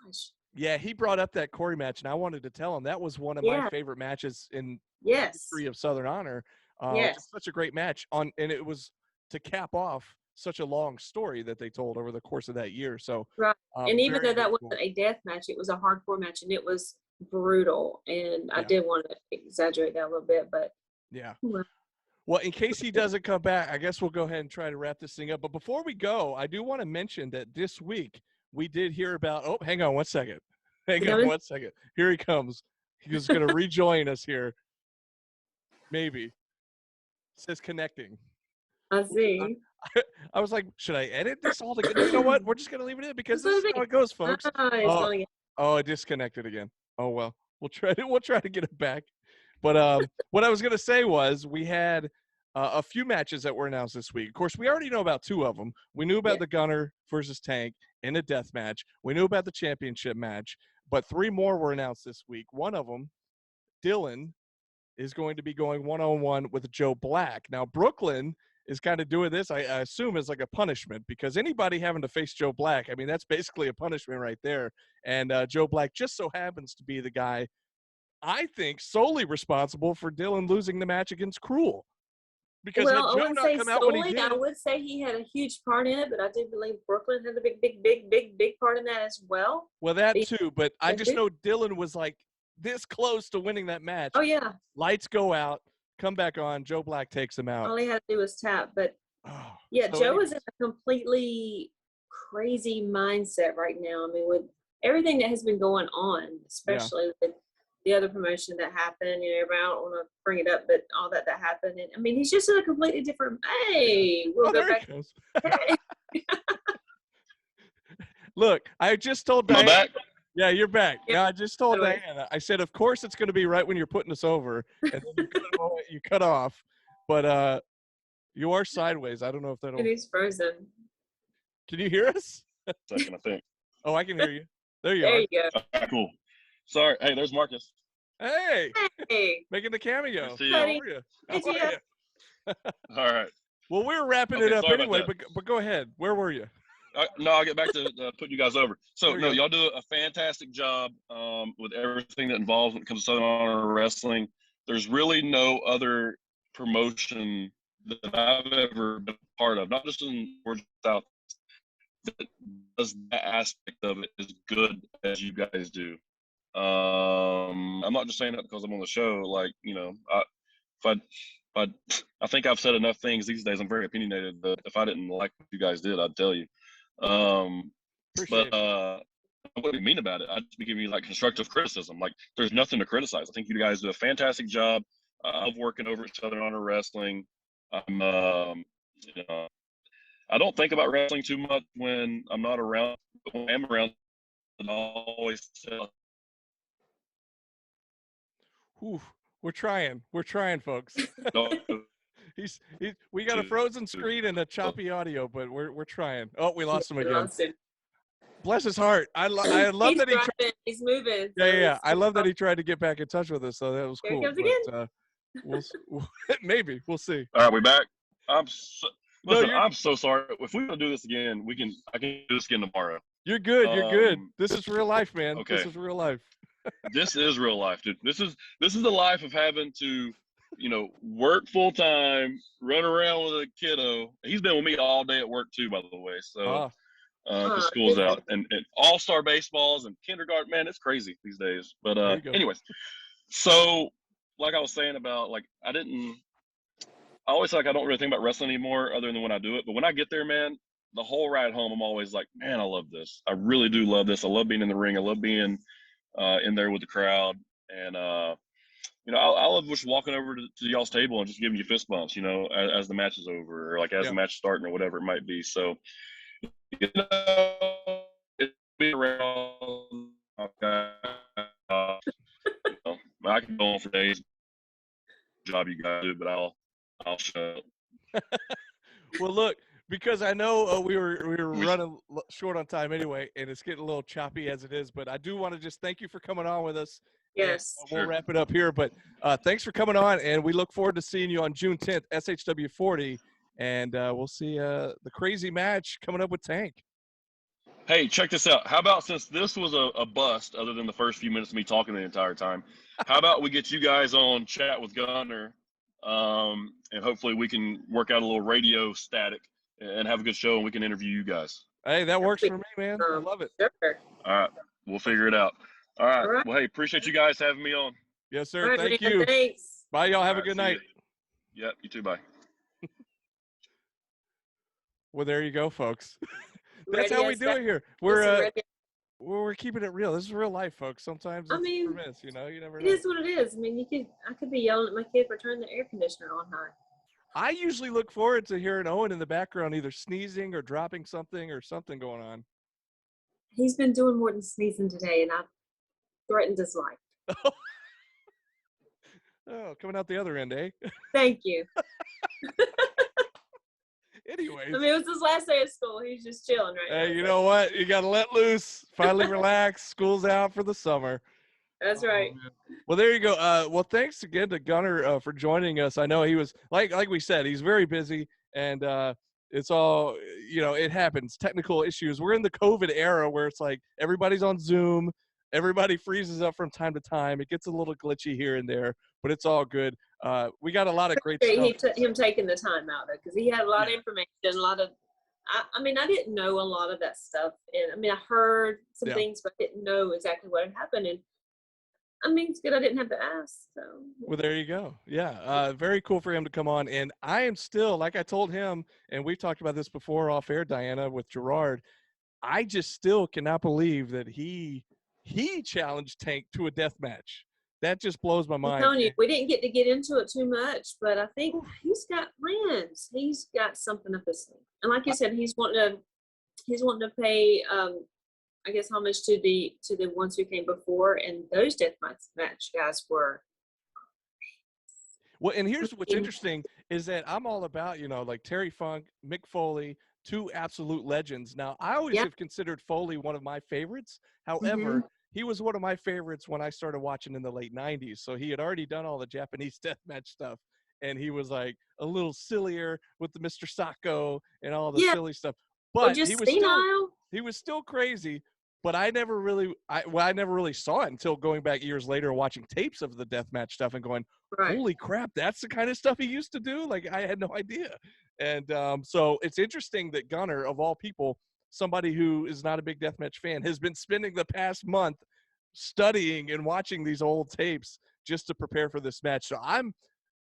gosh. Yeah, he brought up that Corey match, and I wanted to tell him that was one of my favorite matches in the history of Southern Honor. It's such a great match and it was to cap off such a long story that they told over the course of that year. So right, and even though that wasn't a death match, it was a hardcore match, and it was brutal. And I did want to exaggerate that a little bit, but well, in case he doesn't come back, I guess we'll go ahead and try to wrap this thing up. But before we go, I do want to mention that this week we did hear about. Oh, hang on 1 second. Here he comes. He's going to rejoin us here. Maybe. It says connecting. I see. I was like, should I edit this all together? You know what? We're just going to leave it in because this is how it goes, folks. It disconnected again. Oh well, we'll try to get it back. But what I was going to say was we had a few matches that were announced this week. Of course, we already know about 2 of them. We knew about the Gunner versus Tank in a death match. We knew about the championship match, but 3 more were announced this week. One of them, Dylan, is going to be going one-on-one with Joe Black. Now, Brooklyn is kind of doing this, I assume, as like a punishment because anybody having to face Joe Black, I mean, that's basically a punishment right there. And Joe Black just so happens to be the guy, I think, solely responsible for Dylan losing the match against Cruel. Because Well, had I Joe wouldn't not say come out when he solely. did, I would say he had a huge part in it, but I do believe Brooklyn had a big part in that as well. well, that Be- too. But I just know Dylan was like this close to winning that match. Oh yeah, Lights go out, come back on. Joe Black takes him out. all he had to do was tap. But Oh, yeah, so Joe anyways. is in a completely crazy mindset right now. I mean, with everything that has been going on, especially with the other promotion that happened, you know, everybody, I don't want to bring it up, but all that happened. And I mean, he's just in a completely different, hey, we'll Oh, go there back. he goes. Hey. Look, I just told Am I Diana. back? Yeah, you're back. Yeah. Yeah, I just told Totally. Diana. I said, of course it's going to be right when you're putting us over, and then you cut off. But you are sideways. I don't know if that'll. And he's frozen. Can you hear us? Second, I think. Oh, I can hear you. There you There are. you go. All right, cool. Sorry. Hey, there's Marcus. Hey, Hey, making the cameo. Good to see How you. are you? How Good to are you. you? All right. Well, we were wrapping Okay, it up sorry about anyway, that. but go ahead. Where were you? No, I'll get back to putting you guys over. So, There you no, go. y'all do a fantastic job with everything that involves when it comes to Southern Honor Wrestling. There's really no other promotion that I've ever been a part of, not just in Georgia South, that does that aspect of it as good as you guys do. I'm not just saying that because I'm on the show. Like, you know, I think I've said enough things these days. I'm very opinionated that if I didn't like what you guys did, I'd tell you. Appreciate But what do you mean about it? I'd just be giving you like constructive criticism. Like, there's nothing to criticize. I think you guys do a fantastic job of working over at Southern Honor Wrestling. I'm, you know, I don't think about wrestling too much when I'm not around. But when I'm around, I always tell. Whew, we're trying, folks. We got a frozen screen and a choppy audio, but we're trying. Oh, we lost him again. Bless his heart. I love he's that he. He's moving. Yeah. I love that he tried to get back in touch with us. So that was Here cool. he comes again. We'll maybe we'll see. All right, we back. I'm so sorry. If we want to do this again, I can do this again tomorrow. You're good. You're good. This is real life, man. Okay. This is real life. This is real life, dude. This is the life of having to, you know, work full time, run around with a kiddo. He's been with me all day at work too, by the way. So, because school's out, and all-star baseballs and kindergarten, man, it's crazy these days. But anyways, so like I was saying about, like, I always feel like I don't really think about wrestling anymore other than when I do it. But when I get there, man, the whole ride home, I'm always like, man, I love this. I really do love this. I love being in the ring. I love being in there with the crowd. And, you know, I love just walking over to y'all's table and just giving you fist bumps, you know, as the match is over, or like as the match is starting or whatever it might be. So, you know, it's been around. You know, I can go on for days. Job you guys do, but I'll shut up. Well, look, because I know we were running short on time anyway, and it's getting a little choppy as it is. But I do want to just thank you for coming on with us. Yes. And we'll wrap it up here. But thanks for coming on, and we look forward to seeing you on June 10th, SHW 40, and we'll see the crazy match coming up with Tank. Hey, check this out. How about, since this was a bust, other than the first few minutes of me talking the entire time, how about we get you guys on Chat with Gunner, and hopefully we can work out a little radio static and have a good show, and we can interview you guys. Hey, that works for me, man. I love it. Sure. All right. We'll figure it out. All right. Well, hey, appreciate you guys having me on. Yes, sir. Right, Thank man, you. Thanks. Bye, y'all. Have a good night. Yep, you too. Bye. Well, there you go, folks. That's how we do it here. We're keeping it real. This is real life, folks. Sometimes it's remiss, you know. You never know. It is what it is. I mean, I could be yelling at my kid for turning the air conditioner on high. I usually look forward to hearing Owen in the background, either sneezing or dropping something or something going on. He's been doing more than sneezing today, and I've threatened his life. Oh, coming out the other end, eh? Thank you. Anyways. I mean, it was his last day of school. He's just chilling right now. Hey, you know what? You got to let loose. Finally relax. School's out for the summer. That's right. Well, there you go. Well, thanks again to Gunner for joining us. I know he was, like we said, he's very busy, and it's all, you know, it happens. Technical issues. We're in the COVID era where it's like everybody's on Zoom. Everybody freezes up from time to time. It gets a little glitchy here and there, but it's all good. We got a lot of great He stuff. him taking the time out though, because he had a lot of Yeah. information, a lot of. I mean, I didn't know a lot of that stuff, and I mean, I heard some Yeah. things, but I didn't know exactly what had happened. And I mean, it's good I didn't have to ask. So. Well, there you go. Yeah, very cool for him to come on. And I am still, like I told him, and we've talked about this before off air, Diana, with Gerard. I just still cannot believe that he challenged Tank to a death match. That just blows my I'm mind. telling you, we didn't get to get into it too much, but I think he's got plans. He's got something up his sleeve. And like you said, he's wanting to pay I guess homage to the ones who came before, and those deathmatch guys were. Well, and here's what's interesting is that I'm all about, like Terry Funk, Mick Foley, two absolute legends. Now, I always have considered Foley one of my favorites. However, he was one of my favorites when I started watching in the late 90s. So he had already done all the Japanese deathmatch stuff. And he was like a little sillier with the Mr. Sacco and all the silly stuff. But he was still crazy. But I never really saw it until going back years later, watching tapes of the deathmatch stuff and going, holy crap, that's the kind of stuff he used to do? Like, I had no idea. And so it's interesting that Gunner, of all people, somebody who is not a big deathmatch fan, has been spending the past month studying and watching these old tapes just to prepare for this match. So I'm,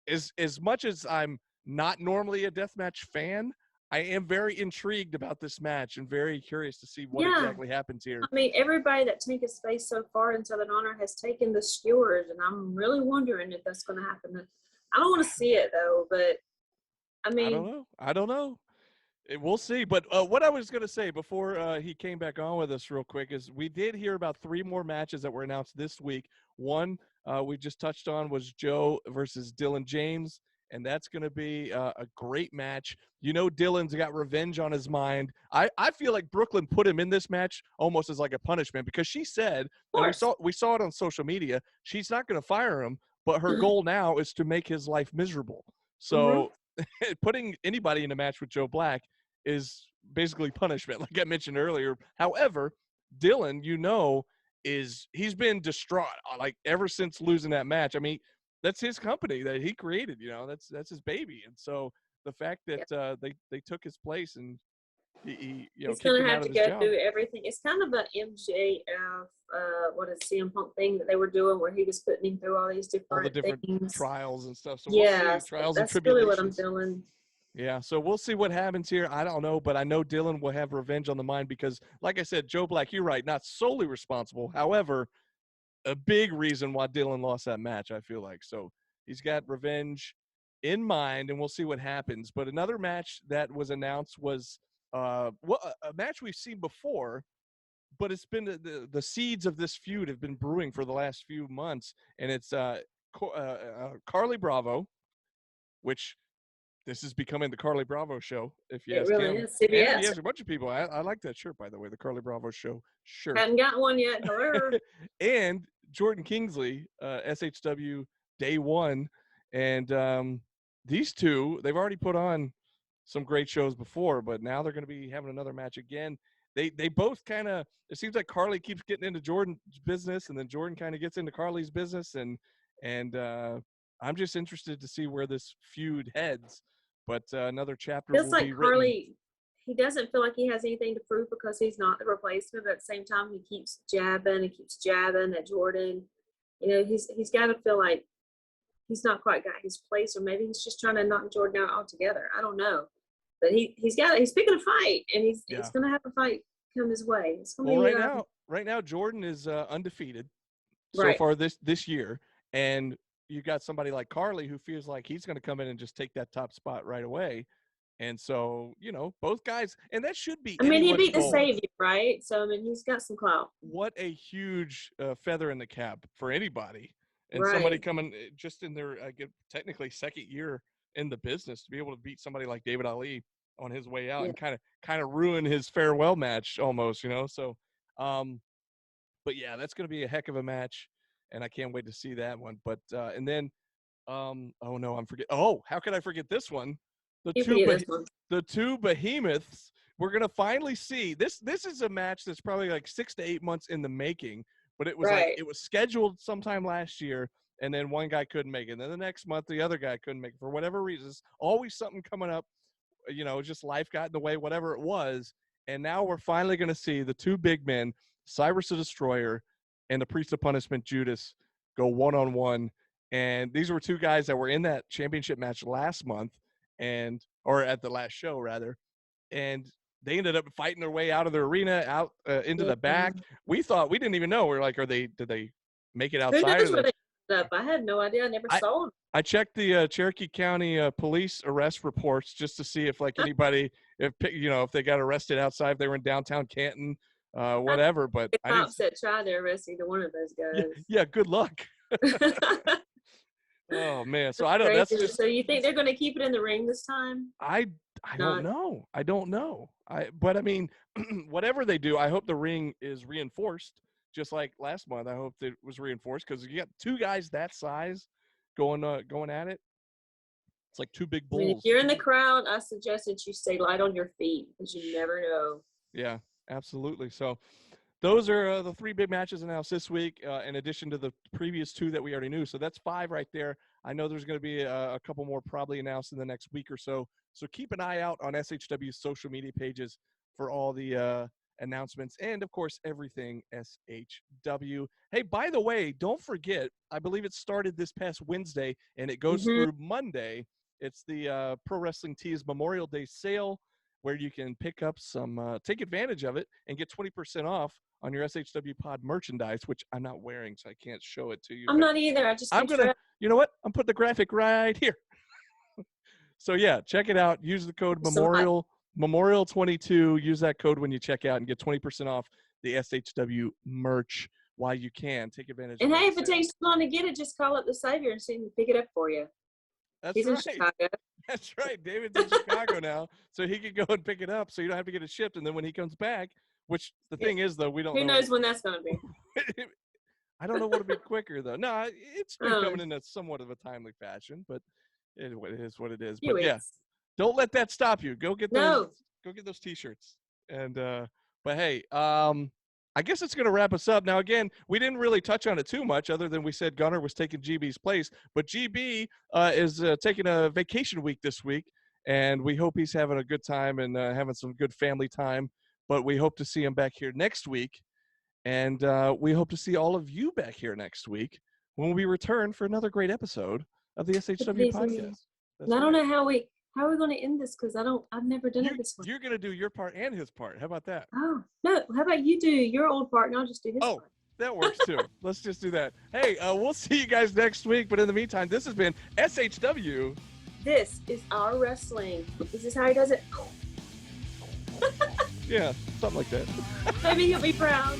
as much as I'm not normally a deathmatch fan, I am very intrigued about this match and very curious to see what exactly happens here. I mean, everybody that Tank has faced so far in Southern Honor has taken the skewers, and I'm really wondering if that's going to happen. I don't want to see it, though, but, I mean. I don't know. We'll see. But what I was going to say before he came back on with us real quick is we did hear about 3 more matches that were announced this week. One we just touched on was Joe versus Dylan James. And that's going to be a great match. Dylan's got revenge on his mind. I feel like Brooklyn put him in this match almost as like a punishment because she said, and we saw it on social media, she's not going to fire him, but her goal now is to make his life miserable. So putting anybody in a match with Joe Black is basically punishment, like I mentioned earlier. However, Dylan, he's been distraught like ever since losing that match. I mean, that's his company that he created, that's his baby. And so the fact that they took his place and he he's going to have to go through everything. It's kind of a MJF, CM Punk thing that they were doing where he was putting him through all these different things. Trials and stuff. So we'll see, trials that's and tribulations. Really what I'm feeling. Yeah, so we'll see what happens here. I don't know, but I know Dylan will have revenge on the mind because, like I said, Joe Black, you're right, not solely responsible. However, a big reason why Dylan lost that match, I feel like. So he's got revenge in mind, and we'll see what happens. But another match that was announced was a match we've seen before, but it's been the seeds of this feud have been brewing for the last few months, and it's Carly Bravo, which this is becoming the Carly Bravo show. If you ask really him, is. CBS. And if you ask a bunch of people, I like that shirt, by the way, the Carly Bravo show shirt. Hadn't gotten one yet. However, and Jordan Kingsley, SHW Day One, and these two, they've already put on some great shows before, but now they're going to be having another match again. They both kind of, it seems like Carly keeps getting into Jordan's business, and then Jordan kind of gets into Carly's business, and I'm just interested to see where this feud heads. But another chapter will be written. Carly, he doesn't feel like he has anything to prove because he's not the replacement, but at the same time, he keeps jabbing at Jordan. He's got to feel like he's not quite got his place, or maybe he's just trying to knock Jordan out altogether. I don't know. But he's picking a fight, and he's going to have a fight come his way. It's going to be right now, Jordan is undefeated so far this year, and you got somebody like Carly who feels like he's going to come in and just take that top spot right away. And so, both guys, and that should be. I mean, he beat the Savior, right? So, I mean, he's got some clout. What a huge feather in the cap for anybody. And somebody coming just in their technically second year in the business to be able to beat somebody like David Ali on his way out and kind of ruin his farewell match almost, So, but yeah, that's going to be a heck of a match, and I can't wait to see that one. But and then, oh no, I'm forgetting. Oh, how could I forget this one? The two behemoths. We're going to finally see this. This is a match that's probably like 6 to 8 months in the making, but it was it was scheduled sometime last year. and then one guy couldn't make it. And then the next month, the other guy couldn't make it for whatever reasons. Always something coming up, just life got in the way, whatever it was. And now we're finally going to see the two big men, Cyrus the Destroyer and the Priest of Punishment, Judas, go one-on-one. And these were two guys that were in that championship match last month, or at the last show, rather. And they ended up fighting their way out of the arena, out into the back. We didn't even know. We were like, did they make it outside? Who knows where they ended up? I had no idea. I never saw them. I checked the Cherokee County police arrest reports just to see if anybody, if they got arrested outside, if they were in downtown Canton, whatever. But the cops that tried to arrest either one of those guys. Yeah, good luck. Oh man, so I don't. That's just. So you think they're going to keep it in the ring this time? I don't know. But I mean, whatever they do, I hope the ring is reinforced, just like last month. I hope it was reinforced because you got two guys that size going at it. It's like two big bulls. I mean, if you're in the crowd, I suggest that you stay light on your feet because you never know. Yeah, absolutely. So those are the three big matches announced this week, in addition to the previous two that we already knew. So that's 5 right there. I know there's going to be a couple more probably announced in the next week or so. So keep an eye out on SHW's social media pages for all the announcements and, of course, everything SHW. Hey, by the way, don't forget, I believe it started this past Wednesday and it goes through Monday. It's the Pro Wrestling Tees Memorial Day sale where you can pick up some, take advantage of it and get 20% off on your SHW Pod merchandise, which I'm not wearing, so I can't show it to you. I'm not either. You know what? I'm putting the graphic right here. So yeah, check it out. Use the code Memorial22. Use that code when you check out and get 20% off the SHW merch while you can. Take advantage of it. And hey, if it takes too long to get it, just call up the Savior and see him pick it up for you. He's in Chicago. That's right. David's in Chicago now, so he can go and pick it up so you don't have to get it shipped. And then when he comes back, which the thing is, though, we don't know. Who knows when that's going to be? I don't know what would be quicker, though. No, it's been coming in a somewhat of a timely fashion, but it is what it is. But yeah, don't let that stop you. Go get those. Go get those T-shirts. And but hey, I guess it's going to wrap us up. Now, again, we didn't really touch on it too much other than we said Gunnar was taking GB's place. But GB is taking a vacation week this week, and we hope he's having a good time and having some good family time. But we hope to see him back here next week. And we hope to see all of you back here next week when we return for another great episod of the SHW podcast. I don't know how are we going to end this because I've never done it this way. You're going to do your part and his part. How about that? Oh, no. How about you do your old part and I'll just do his part? That works too. Let's just do that. Hey, we'll see you guys next week. But in the meantime, this has been SHW. This is our wrestling. Is this how he does it? Yeah, something like that. Maybe he'll be proud.